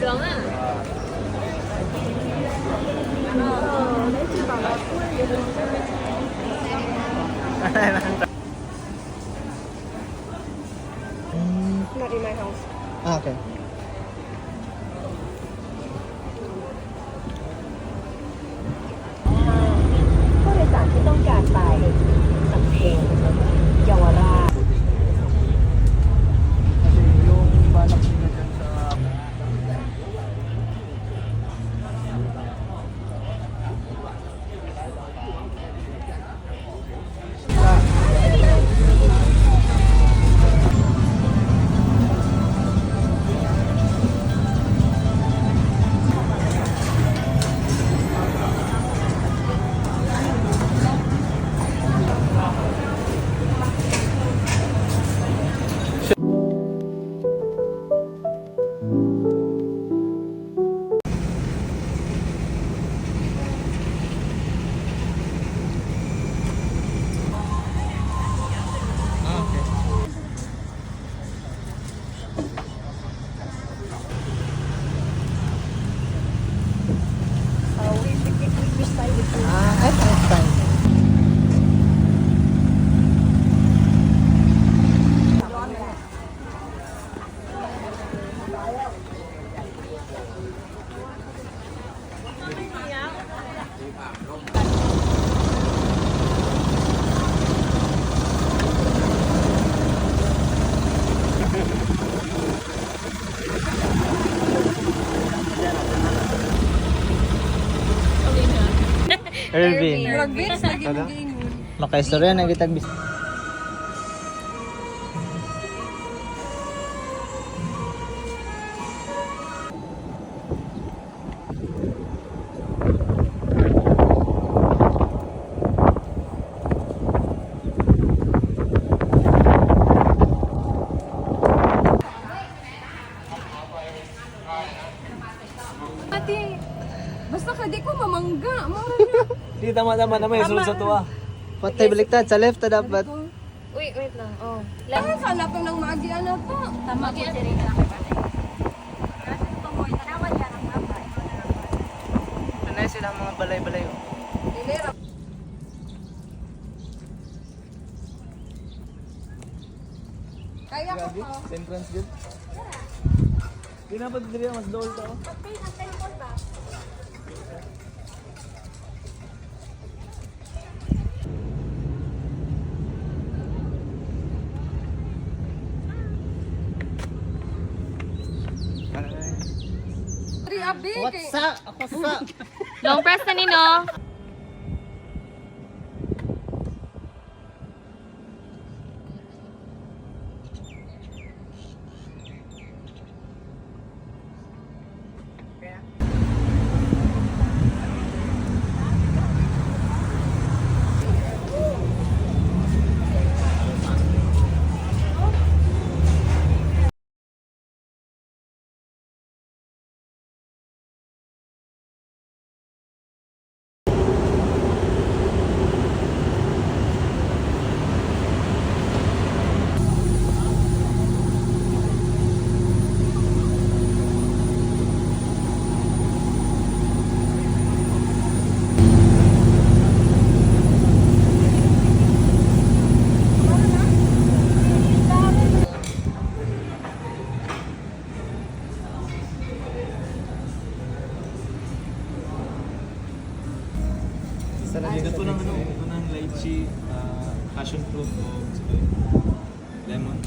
妆啊。Not in my house. Ah, okay. Kasi yung balak nila dyan sa... Ah, okay. Ah, it's fine. Irvin. Magbits lagi mo gingon. Makaistorya na kitag bis. Ate, basta ka di ko mamangga. Di tama-tama naman yung sa tuwa. Patay baliktad sa left ta dapat. Wait lang. Oh. Ay, hanap ng magi ano to. Tama ko diri. Nanay sila mga balay-balay. Dilera. Kaya ko po. Entrance good. Di na pa diri mas dol to. Tri abi. What's up? What's up? Long press na nino. Dito po naman ito ng lychee, passion fruit o lemon.